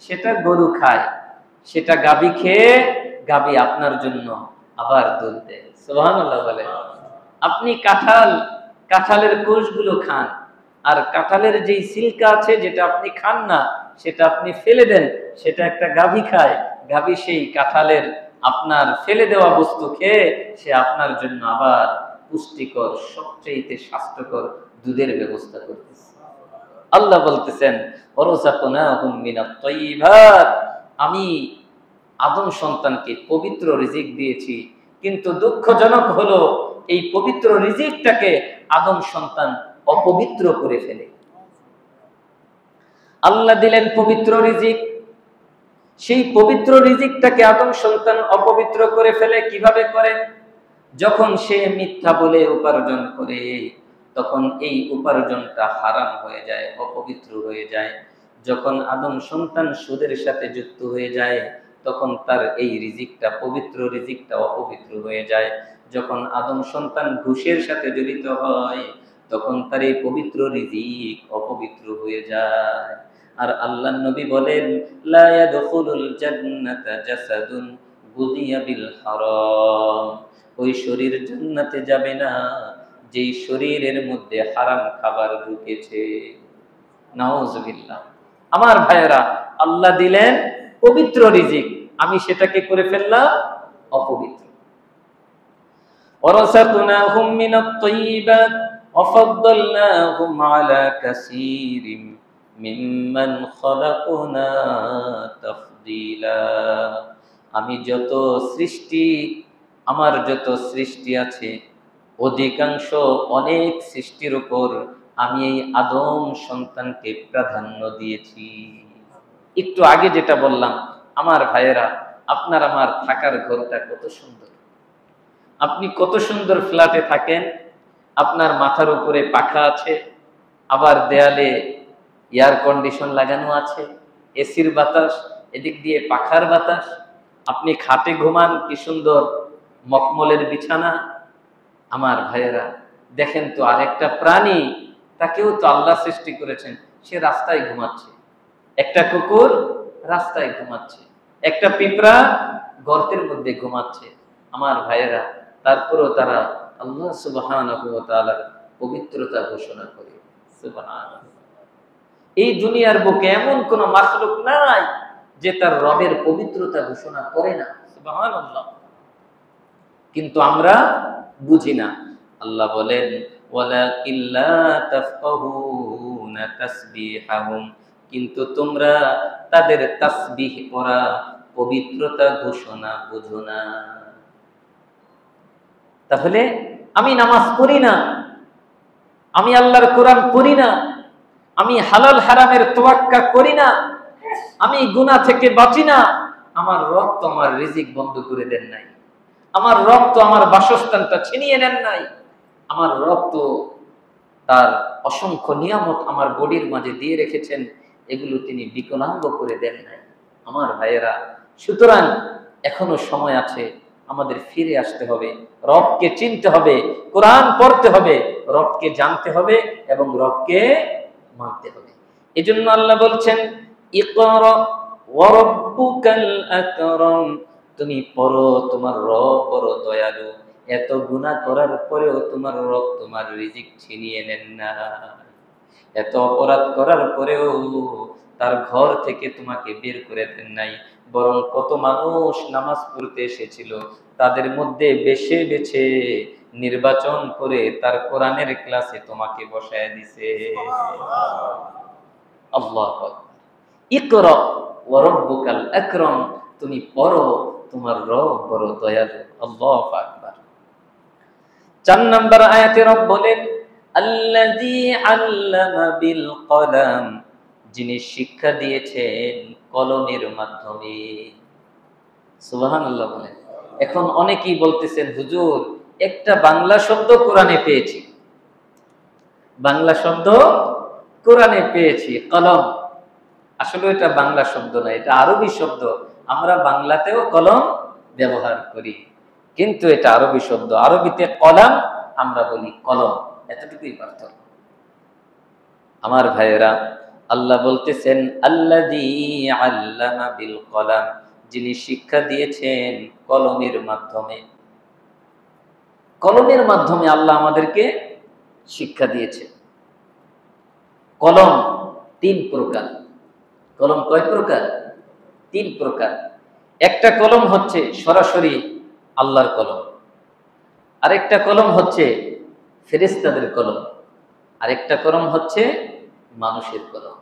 সেটা গরু খায়, সেটা গাভী খেয়ে গাভী আপনার জন্য আবার দুধ দেয়। সুবহানাল্লাহ বলে। আপনি কাঁঠালের কোষগুলো খান, আর কাঁঠালের যে সিল্কা আছে যেটা আপনি খান না, সেটা আপনি ফেলে দেন, সেটা একটা গাভী খায়, গাভী সেই কাঁঠালের আপনার ফেলে দেওয়া বস্তু খেয়ে সে আপনার জন্য আবার পুষ্টিকর, সবচেয়ে স্বাস্থ্যকর দুধের ব্যবস্থা করতেছে। আল্লাহ বলতেছেন, ওয়ারাযাকনাহুম মিনাত তাইয়্যিবাত, আমি আদম সন্তানকে পবিত্র রিজিক দিয়েছি। কিন্তু দুঃখজনক হলো, এই পবিত্র রিজিকটাকে আদম সন্তান অপবিত্র করে ফেলে। আল্লাহ দিলেন পবিত্র রিজিক, সেই পবিত্র রিজিকটাকে আদম সন্তান অপবিত্র করে ফেলে। কিভাবে করে? যখন সে মিথ্যা বলে উপার্জন করে, তখন এই উপার্জনটা হারাম হয়ে যায়, অপবিত্র হয়ে যায়। যখন আদম সন্তান সুদের সাথে যুক্ত হয়ে যায়, তখন তার এই রিজিকটা, পবিত্র রিজিকটা অপবিত্র হয়ে যায়। যখন আদম সন্তান ঘুষের সাথে জড়িত হয়, তখন তার এই পবিত্র রিজিক অপবিত্র হয়ে যায়। আর আল্লাহর নবী বলেন, লা ইয়াদখুলুল জান্নাতা জাসাদুন বুদিয়া বিল হারাম, ওই শরীর জান্নাতে যাবে না যেই শরীরের মধ্যে হারাম খাবার ঢুকেছে। নাউজুবিল্লাহ। আমার ভাইয়েরা, আল্লাহ দিলেন পবিত্র রিজিক, আমি সেটাকে করে ফেললাম অপবিত্র। ওয়ারাযাকনাহুম মিনাত তাইয়্যিবাত ওয়া ফাদ্দালনাহুম আলা কাসীরিম মিম্মান খালাকনা তাফদীলা, আমি যত সৃষ্টি, আমার যত সৃষ্টি আছে, অধিকাংশ, অনেক সৃষ্টির উপর আমি এই আদম সন্তানকে প্রাধান্য দিয়েছি। একটু আগে যেটা বললাম, আমার ভাইয়েরা, আপনার আমার থাকার ঘরটা কত সুন্দর। আপনি কত সুন্দর ফ্ল্যাটে থাকেন, আপনার মাথার উপরে পাখা আছে, আবার দেয়ালে এয়ার কন্ডিশন লাগানো আছে, এসির বাতাস, এদিক দিয়ে পাখার বাতাস। আপনি খাটে ঘুমান, কি সুন্দর মখমলের বিছানা। আমার ভাইয়েরা, দেখেন তো, আরেকটা প্রাণী, তাকেও তো আল্লাহ সৃষ্টি করেছেন, সে রাস্তায় ঘুমাচ্ছে। একটা কুকুর রাস্তায় ঘুমাচ্ছে, একটা পিঁপড়া গর্তের মধ্যে ঘুমাচ্ছে। আমার ভাইয়েরা, তারপরও তারা আল্লাহ সুবহানাহু ওয়া তাআলার পবিত্রতা ঘোষণা করে। সুবহানাল্লাহ। এই দুনিয়ার বুকে এমন কোন মাখলুক নাই যে তার রবের পবিত্রতা ঘোষণা করে না। সুবহানাল্লাহ। কিন্তু আমরা বুঝি না। আল্লাহ বলেন, ওয়ালাকিন লা তাফকাহুনা তাসবিহাহুম, কিন্তু তোমরা তাদের তাসবিহ পড়া, পবিত্রতা ঘোষণা বুঝো না। তাহলে আমি নামাজ পড়ি না, আমি আল্লাহর কোরআন পড়ি না, আমি হালাল হারামের তোয়াক্কা করি না, আমি গুনাহ থেকে বাঁচি না, আমার রব তো আমার রিজিক বন্ধ করে দেন নাই, আমার রব তো আমার বাসস্থানটা ছিনিয়ে নেন নাই, আমার রব তো তার অসংখ্য নিয়ামত আমার বডির মাঝে দিয়ে রেখেছেন, এগুলো তিনি বিকলাঙ্গ করে দেন নাই। আমার ভাইয়েরা, সুতরাং এখনো সময় আছে, আমাদের ফিরে আসতে হবে, রবকে চিনতে হবে, কোরআন পড়তে হবে, রবকে জানতে হবে এবং রবকে মানতে হবে। এজন্য আল্লাহ বলছেন, ইকরা ওয়া রাব্বুকাল আকরাম, তুমি পড়ো, তোমার রব বড় দয়ালু, এত গুনাহ করার পরেও তোমার রব তোমার রিজিক ছিনিয়ে নেন না, এত অপরাধ করার পরেও তার ঘর থেকে তোমাকে বের করে দেন নাই, বরং কত মানুষ নামাজ পড়তে এসেছিল, তাদের মধ্যে বেছে বেছে নির্বাচন করে তার কোরআনের ক্লাসে তোমাকে বসায় দিছে। আল্লাহু আকবার। ইকরা ওয়া রাব্বুকাল আকরাম, তুমি পড়ো, তোমার রব বড় দয়ালু। আল্লাহু আকবার। 4 নম্বর আয়াতে রব বলেন, আল্লাযী আল্লামা বিল কলাম, যিনি শিক্ষা দিয়েছেন কলমের মাধ্যমে। সুবহানাল্লাহ বলেন। এখন অনেকেই বলতেছেন, হুজুর একটা বাংলা শব্দ কোরআনে পেয়েছি, বাংলা শব্দ কোরআনে পেয়েছি, কলম। আসলে এটা বাংলা শব্দ না, এটা আরবি শব্দ। আমরা বাংলাতেও কলম ব্যবহার করি, কিন্তু এটা আরবি শব্দ। আরবিতে কলাম, আমরা বলি কলম, এতটুকুই পার্থক্য। আমার ভাইয়েরা, আল্লাহ বলতেছেন, আল্লাযী আল্লামা বিল কলাম, যিনি শিক্ষা দিয়েছেন কলমের মাধ্যমে। কলমের মাধ্যমে আল্লাহ আমাদেরকে শিক্ষা দিয়েছে। কলম 3 প্রকার। কলম কয় প্রকার? 3 প্রকার। একটা কলম হচ্ছে সরাসরি আল্লাহর কলম, আরেকটা কলম হচ্ছে ফেরেশতাদের কলম, আরেকটা কলম হচ্ছে মানুষের কলম।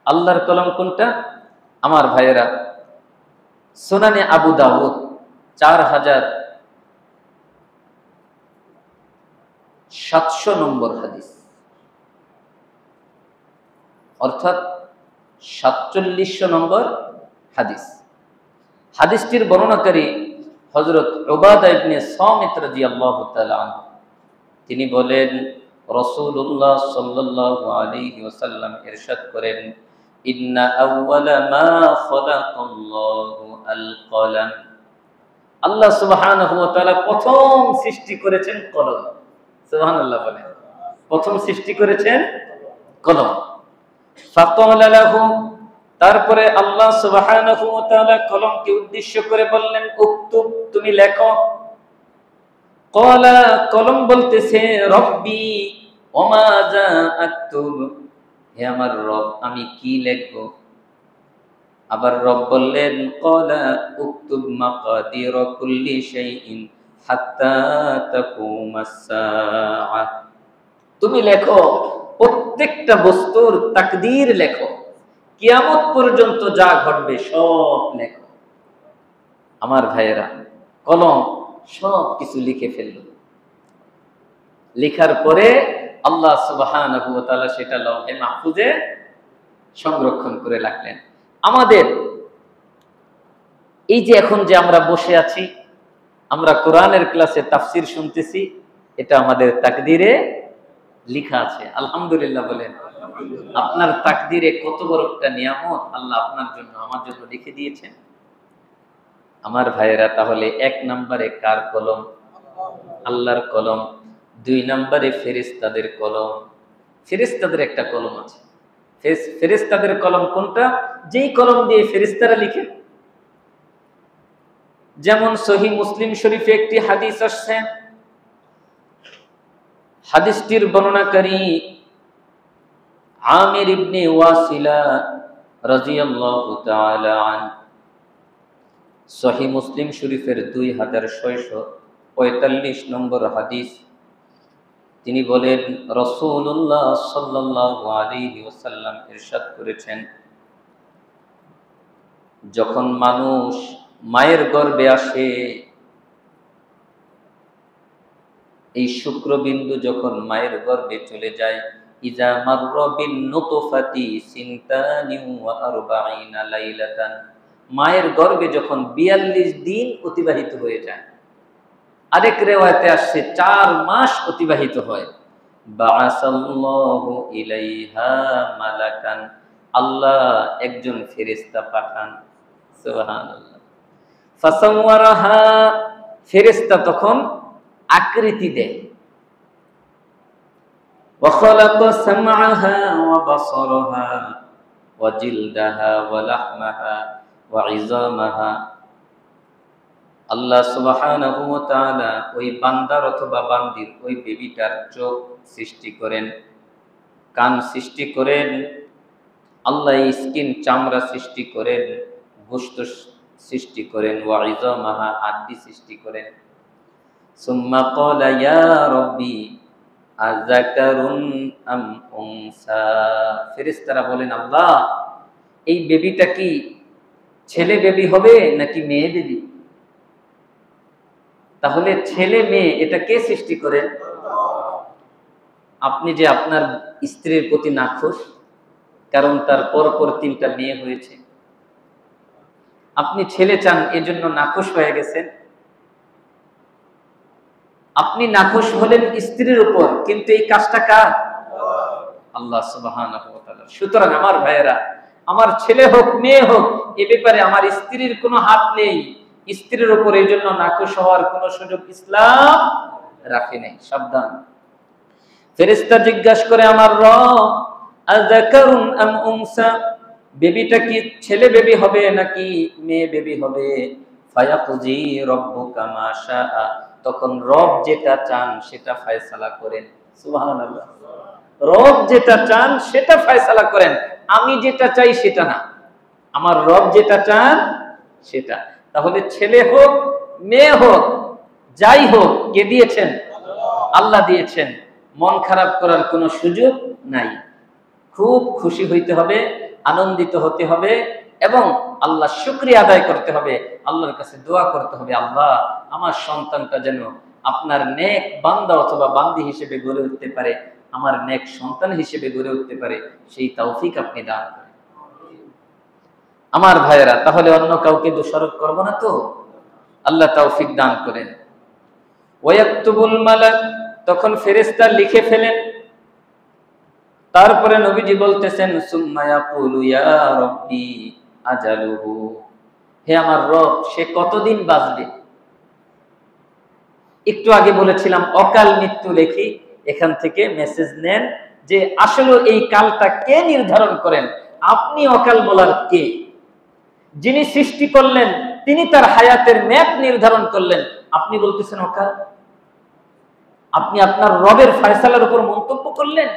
আল্লাহর কলম কোনটা? আমার ভাইয়েরা, সুনানে আবু দাউদ 4700 নম্বর হাদিস, অর্থাৎ 4700 নম্বর হাদিস। হাদিসটির বর্ণনাকারী হযরত উবাদা ইবনে সামিত রাদিয়াল্লাহু তাআলা আনহু, তিনি বলেন, রাসূলুল্লাহ সাল্লাল্লাহু আলাইহি ওয়াসাল্লাম ইরশাদ করেন, ইন্না আউওয়ালা মা খালাকাল্লাহু আল কলাম, আল্লাহ সুবহানাহু ওয়া তাআলা প্রথম সৃষ্টি করেছেন কলম। সুবহানাল্লাহ বলেন। প্রথম সৃষ্টি করেছেন কলম। ফাকালা লাহু, তারপরে আল্লাহ সুবহানাহু ওয়া তাআলা কলমকে উদ্দেশ্য করে বললেন, উক্তুব, তুমি লেখো। ক্বালা, কলম বলতেছে, রব্বি ওমা যা আকতুব, হে আমার রব, আমি কি লিখব? আবার রব বললেন, ক্বালা উকতুব মাকাদির কুল্লি শাইইন হাত্তা তাকুমাস সাআহ, তুমি লেখো প্রত্যেকটা বস্তুর তাকদীর লেখো, কিয়ামত পর্যন্ত যা ঘটবে সব লেখো। আমার ভাইয়েরা, কলম সব কিছু লিখে ফেলল। লেখার পরে আল্লাহ সুবহানাহু ওয়া তাআলা সেটা লওহে মাহফুজে সংরক্ষণ করে রাখলেন। আমাদের এই যে এখন যে আমরা বসে আছি, আমরা কোরআনের ক্লাসে তাফসীর শুনতেছি, এটা আমাদের তাকদীরে লেখা আছে। আলহামদুলিল্লাহ বলেন। আপনার তাকদীরে কত বড় একটা নিয়ামত আল্লাহ আপনার জন্য, আমার জন্য লিখে দিয়েছেন। আমার ভাইয়েরা, তাহলে 1 নম্বরে কার কলম? আল্লাহর কলম। 2 নম্বরে ফেরেশতাদের কলম। ফেরেশতাদের একটা কলম আছে। ফেরেশতাদের কলম কোনটা? যেই কলম দিয়ে ফেরেশতারা লিখে। যেমন সহিহ মুসলিম শরীফে একটি হাদিস আসছে, হাদিসটির বর্ণনাকারী আমির ইবনে ওয়াসিলা রাদিয়াল্লাহু তাআলা আনহু, সহিহ মুসলিম শরীফের 2645 নম্বর হাদিস। তিনি বলেন, রাসূলুল্লাহ সাল্লাল্লাহু আলাইহি ওয়াসাল্লাম ইরশাদ করেছেন, যখন মানুষ মায়ের গর্ভে আসে, এই শুক্রবিন্দু যখন মায়ের গর্ভে চলে যায়, ইজা মাররা বিন নুতফাতি সিনতানি ওয়া আরবাঈনা লাইলাতান, মায়ের গর্ভে যখন ৪২ দিন অতিবাহিত হয়ে যায়, আরেক রিওয়ায়াতে আসছে ৪ মাস অতিবাহিত হয়, বাআসাল্লাহু ইলাইহা মালাকান, আল্লাহ একজন ফেরেশতা পাঠান। সুবহানাল্লাহ। ফাসাওয়ারাহা, ফেরেশতা তখন আকৃতি দেয়। ওয়া খালাকা সামআহা ওয়া বাসারাহা ওয়া জিলদাহা ওয়া লাহমাহা ওয়া ইযামাহা, আল্লাহ সুবহানাহু ওয়া তাআলা ওই বান্দার অথবা বান্দির ওই বেবিটার চোখ সৃষ্টি করেন, কান সৃষ্টি করেন, আল্লাহ এই স্কিন চামড়া সৃষ্টি করেন, গোশত সৃষ্টি করেন, ওয়া ইযামাহা হাড্ডি সৃষ্টি করেন। সুম্মা ক্বালা ইয়া রাব্বি আযাকারুন আম উনসা, ফেরেশতারা বলেন, আল্লাহ এই বেবিটা কি ছেলে বেবি হবে নাকি মেয়ে বেবি? তাহলে ছেলে মেয়ে এটা কে সৃষ্টি করেন? আপনি যে আপনার স্ত্রীর প্রতি নাখুশ, কারণ তার পরপর ৩টা মেয়ে হয়েছে, আপনি ছেলে চান এজন্য নাখুশ হয়ে গেছেন। আপনি নাখুশ হলেন স্ত্রীর উপর, কিন্তু এই কাজটা কার? আল্লাহ সুবহানাহু ওয়া তাআলা। সুতরাং আমার ভাইয়েরা, আমার ছেলে হোক মেয়ে হোক, এ ব্যাপারে আমার স্ত্রীর কোনো হাত নেই। স্ত্রীর উপর এই জন্য নাখুশ হওয়ার কোনো সুযোগ ইসলাম রাখে নাই। সাবধান। ফেরেশতা জিজ্ঞাসা করে, আমার রব আযাকারুন আম উনসা, বেবিটা কি ছেলে বেবি হবে নাকি মেয়ে বেবি হবে? ফায়াকুজি রব্বুকা মা শাআ, তখন রব যেটা চান সেটা ফয়সালা করেন। সুবহানাল্লাহ। রব যেটা চান সেটা ফয়সালা করেন, আমি যেটা চাই সেটা না। আমার রব যেটা চান সেটা। তাহলে ছেলে হোক মেয়ে হোক যাই হোক, কে দিয়েছেন? আল্লাহ দিয়েছেন। মন খারাপ করার কোনো সুযোগ নাই। খুব খুশি হইতে হবে, আনন্দিত হতে হবে এবং আল্লাহ শুকরিয়া আদায় করতে হবে, আল্লাহর কাছে দোয়া করতে হবে, আল্লাহ আমার সন্তানটা যেন আপনার নেক বান্দা অথবা বান্দি হিসেবে গড়ে উঠতে পারে, আমার নেক সন্তান হিসেবে গড়ে উঠতে পারে, সেই তৌফিক আপনি দান করেন। আমার ভাইয়েরা, তাহলে অন্য কাউকে দোষারোপ করব না তো, আল্লাহ তৌফিক দান করেন। ওয়ায়াকতুবুল মালাক, তখন ফেরেশতা লিখে ফেলেন। তারপরে নবীজি বলতেছেন, সুম্মা ইয়াকুলু ইয়া রাব্বি আজালুহু, হে আমার রব সে কতদিন বাঁচবে? একটু আগে বলেছিলাম অকাল মৃত্যু লেখি, এখান থেকে মেসেজ নেন যে আসলে এই কালটা কে নির্ধারণ করেন? আপনি অকাল বলার কে? যিনি সৃষ্টি করলেন তিনি তার হায়াতের ম্যাপ নির্ধারণ করলেন, আপনি বলতেছেন অকাল? আপনি আপনার রবের ফয়সালার উপর মন্তব্য করলেন,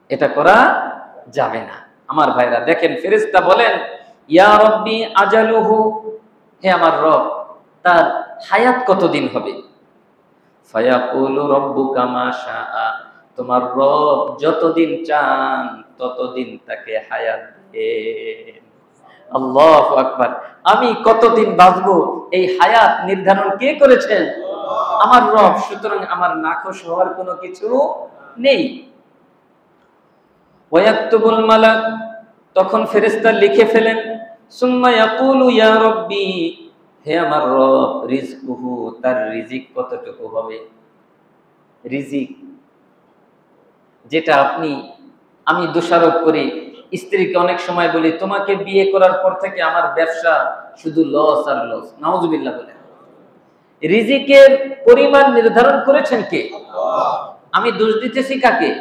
এটা করা যাবে না। আমার ভাইরা দেখেন, ফেরেশতা বলেন ইয়া রাব্বি আজালুহু, হে আমার রব তার হায়াত কতদিন হবে? ফায়াকুলু রাব্বুকা মা শাআ, তোমার রব যতদিন চান ততদিন তাকে হায়াত দেন। আল্লাহু আকবার। আমি কতদিন বাঁচবো এই হায়াত নির্ধারণ কে করেছেন? আমার রব। সুতরাং আমার নাখুশ হওয়ার কোনো কিছু নেই। ওয়ায়াকতুবুল মালাক, তখন ফেরেশতা লিখে ফেলেন। সুম্মা ইয়াকুলু ইয়া রাব্বি, হে আমার রব রিজকুহু, তার রিজিক কতটুকু হবে? রিজিক যেটা আমি দোষারোপ করি, স্ত্রীকে অনেক সময় বলি তোমাকে বিয়ে করার পর থেকে আমার ব্যবসা শুধু লস আর লস, নাউজুবিল্লাহ বলেন। রিজিকের পরিমাণ নির্ধারণ করেছেন কে? আমি দোষ দিতেছি কাকে?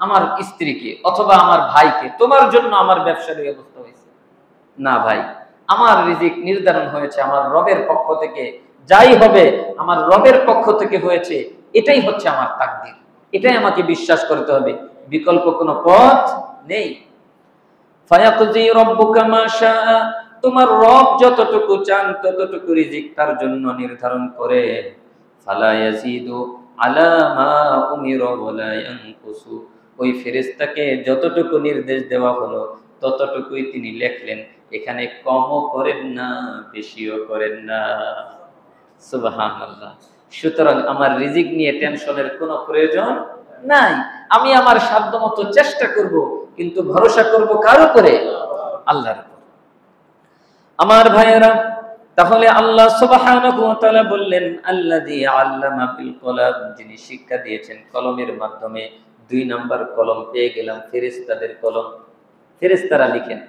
আমার স্ত্রীকে অথবা আমার ভাইকে, তোমার জন্য আমার ব্যবসার এই অবস্থা হয়েছে। না ভাই, আমার রিজিক নির্ধারণ হয়েছে আমার রবের পক্ষ থেকে, যাই হবে আমার রবের পক্ষ থেকে হয়েছে, এটাই হচ্ছে আমার তাকদীর, এটাই আমাকে বিশ্বাস করতে হবে, বিকল্প কোনো পথ নেই। ফায়াকজি রব্বুকা মা শাআ, তোমার রব যতটুকু চান ততটুকু রিজিক তার জন্য নির্ধারণ করে। ফালা ইয়াজিদু আলা মা উমিরা ওয়ালা ইয়ানকুসু, ওই ফেরেশতাকে যতটুকু নির্দেশ দেওয়া হলো ততটুকুই তিনি লিখলেন, এখানে কমও করেন না বেশিও করেন না। সুবহানাল্লাহ। সুতরাং আমার রিজিক নিয়ে টেনশনের কোনো প্রয়োজন নাই। আমি আমার সাধ্যমতো চেষ্টা করব, কিন্তু ভরসা করব কার উপরে? আল্লাহর উপর। আমার ভাইয়েরা, তাহলে আল্লাহ সুবহানাহু ওয়া তাআলা বললেন আল্লাযী আল্লামা বিল কলম, যিনি শিক্ষা দিয়েছেন কলমের মাধ্যমে। 2 নাম্বার কলম পেয়ে গেলাম, ফেরেশতাদের কলম, ফেরেশতারা লিখেন।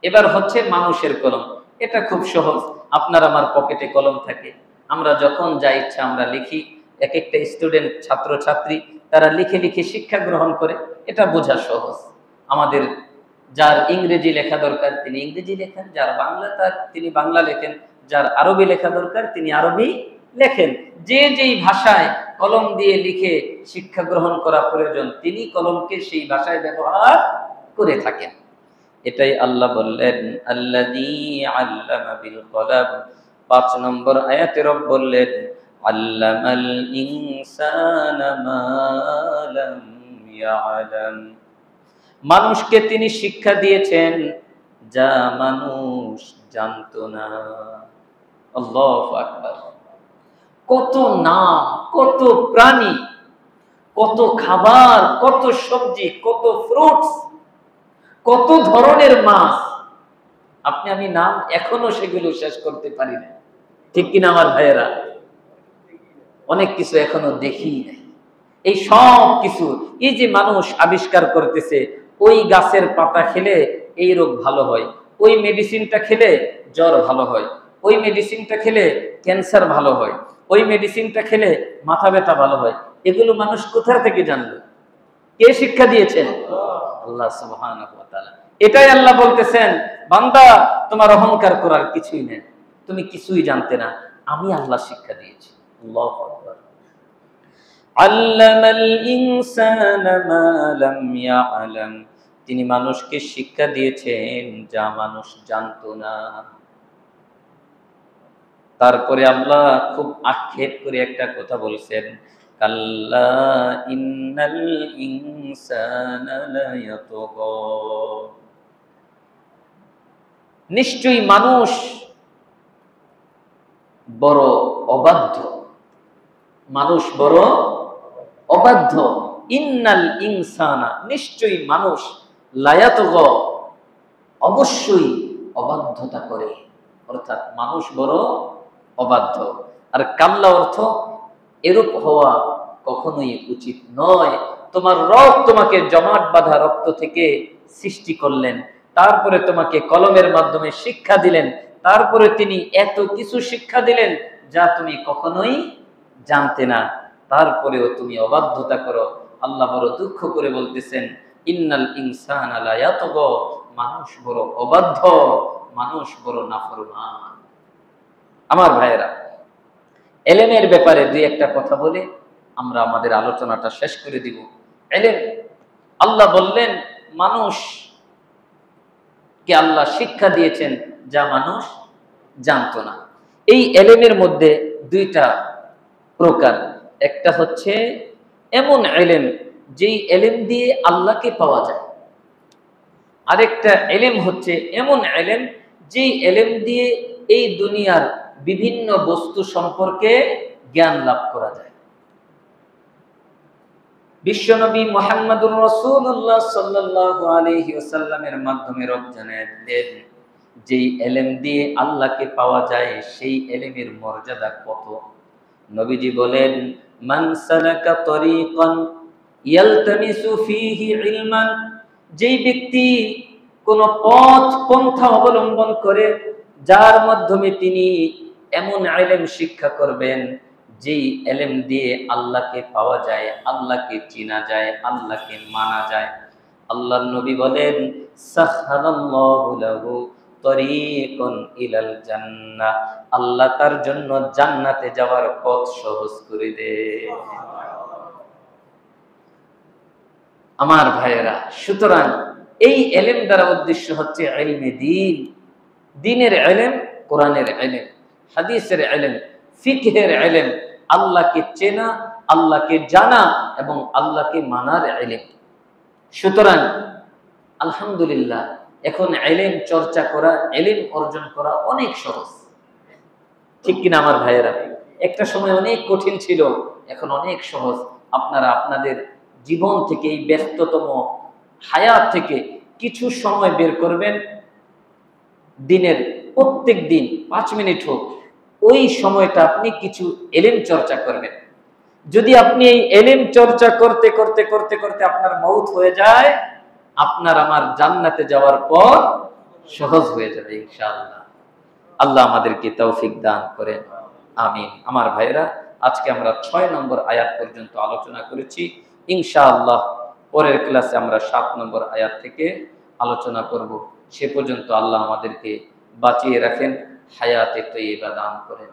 এবার হচ্ছে মানুষের কলম। এটা খুব সহজ, আপনার আমার পকেটে কলম থাকে, আমরা যখন যা ইচ্ছা আমরা লিখি। এক একটা স্টুডেন্ট, ছাত্র ছাত্রী, তারা লিখে লিখে শিক্ষা গ্রহণ করে, এটা বোঝা সহজ। আমাদের যার ইংরেজি লেখা দরকার তিনি ইংরেজি লেখেন, যার বাংলা তিনি বাংলা লেখেন, যার আরবি লেখা দরকার তিনি আরবি লেখেন। যে যেই ভাষায় কলম দিয়ে লিখে শিক্ষা গ্রহণ করা প্রয়োজন তিনি কলমকে সেই ভাষায় ব্যবহার করে থাকেন। এটাই আল্লাহ বললেন আল্লাযী আল্লামা বিল কলম। 5 নম্বর আয়াতে রব বললেন আল্লামাল ইনসানা মা লাম ইয়ালাম। মানুষকে তিনি শিক্ষা দিয়েছেন যা মানুষ জানতো না। আল্লাহু আকবার। কত নাম, কত প্রাণী, কত খাবার, কত সবজি, কত ফ্রুটস, কত ধরনের মাছ, আপনি আমি নাম এখনো সেগুলো শেষ করতে পারি না, ঠিক কিনা আমার ভাইয়েরা? অনেক কিছু এখনো দেখি নাই। এই সব কিছু, এই যে মানুষ আবিষ্কার করতেছে, ওই গাছের পাতা খেলে এই রোগ ভালো হয়, ওই মেডিসিনটা খেলে জ্বর ভালো হয়, ওই মেডিসিনটা খেলে ক্যান্সার ভালো হয়, ওই মেডিসিনটা খেলে মাথা ব্যথা ভালো হয়, এগুলো মানুষ কোথা থেকে জানলো? কে শিক্ষা দিয়েছেন? আল্লাহ সুবহানাহু ওয়া তাআলা। এটাই আল্লাহ বলতেছেন, বান্দা তোমার অহংকার করার কিছুই নেই, তুমি কিছুই জানতে না, আমি আল্লাহ শিক্ষা দিয়েছি। আল্লাহু আকবার। আল্লামাল ইনসানা মা লাম ইয়ালাম, তিনি মানুষকে শিক্ষা দিয়েছেন যা মানুষ জানতো না। তারপরে আল্লাহ খুব আক্ষেপ করে একটা কথা বলছেন, কাল্লা ইন্নাল ইনসানা লায়াতগা। নিশ্চয়ই মানুষ বড় অবাধ্য, মানুষ বড় অবাধ্য। ইন্নাল ইনসানা, নিশ্চয়ই মানুষ, লায়াতগা, অবশ্যই অবাধ্যতা করে, অর্থাৎ মানুষ বড় অবাধ্য। আর কাল্লা অর্থ এরূপ হওয়া কখনোই উচিত নয়। তোমার রব তোমাকে জমাট বাঁধা রক্ত থেকে সৃষ্টি করলেন, তারপরে তোমাকে কলমের মাধ্যমে শিক্ষা দিলেন, তারপরে তিনি এত কিছু শিক্ষা দিলেন যা তুমি কখনোই জানতে না, তারপরেও তুমি অবাধ্যতা করো। আল্লাহ বড় দুঃখ করে বলতেছেন ইন্নাল ইনসানা লায়াতগা, মানুষ বড় অবাধ্য, মানুষ বড় নাফরমান। আমার ভাইয়েরা, এলেমের ব্যাপারে 2-1টা কথা বলে আমরা আমাদের আলোচনাটা শেষ করে দিব। এলেম, আল্লাহ বললেন মানুষকে আল্লাহ শিক্ষা দিয়েছেন যা মানুষ জানতো না। এই এলেমের মধ্যে 2টা প্রকার। একটা হচ্ছে এমন এলেম যেই এলেম দিয়ে আল্লাহকে পাওয়া যায়, আরেকটা এলেম হচ্ছে এমন এলেম যেই এলেম দিয়ে এই দুনিয়ার বিভিন্ন বস্তু সম্পর্কে জ্ঞান লাভ করা যায়। বিশ্বনবী মুহাম্মদুর রাসূলুল্লাহ সাল্লাল্লাহু আলাইহি ওয়াসাল্লামের মাধ্যমে রব জানায় দিলেন যেই এলেম দিয়ে আল্লাহকে পাওয়া যায় সেই এলেমের মর্যাদা কত। নবীজি বলেন মান সালাকা তরিকান ইয়ালতামিসু ফীহি ইলমান, যেই ব্যক্তি কোন পথ পন্থা অবলম্বন করে যার মাধ্যমে তিনি এমন ইলম শিক্ষা করবেন যেই ইলম দিয়ে আল্লাহকে পাওয়া যায়, আল্লাহকে চেনা যায়, আল্লাহকে মানা যায়। আল্লাহর নবী বলেন সাহহালাল্লাহু লাহু তরিকান ইলাল জান্নাহ, আল্লাহ তার জন্য জান্নাতে যাওয়ার পথ সহজ করে দেয়। আমার ভাইয়েরা, সুতরাং এই ইলম দ্বারা উদ্দেশ্য হচ্ছে ইলমে দ্বীন, দ্বীনের ইলম, কোরআনের ইলম, হাদিসের ইলম, ফিকহের ইলম, আল্লাহকে চেনা, আল্লাহকে জানা এবং আল্লাহকে মানার ইলম। সুতরাং আলহামদুলিল্লাহ এখন ইলম চর্চা করা, ইলম অর্জন করা অনেক সহজ, ঠিক কিনা আমার ভাইয়েরা? একটা সময় অনেক কঠিন ছিল, এখন অনেক সহজ। আপনারা আপনাদের জীবন থেকে, এই ব্যস্ততম হায়াত থেকে কিছু সময় বের করবেন, দিনের প্রত্যেক দিন 5 মিনিট হোক, ওই সময়টা আপনি কিছু এলেম চর্চা করবেন। যদি আপনি এই এলেম চর্চা করতে করতে করতে করতে আপনার মৌত হয়ে যায়, আপনার আমার জান্নাতে যাওয়ার পর সহজ হয়ে যাবে ইনশাআল্লাহ। আল্লাহ আমাদেরকে তৌফিক দান করেন, আমিন। আমার ভাইরা, আজকে আমরা 6 নম্বর আয়াত পর্যন্ত আলোচনা করেছি। ইনশাআল্লাহ পরের ক্লাসে আমরা 7 নম্বর আয়াত থেকে আলোচনা করব। সে পর্যন্ত আল্লাহ আমাদেরকে বাঁচিয়ে রাখেন, হায়াতে তৈয়বা দান করেন।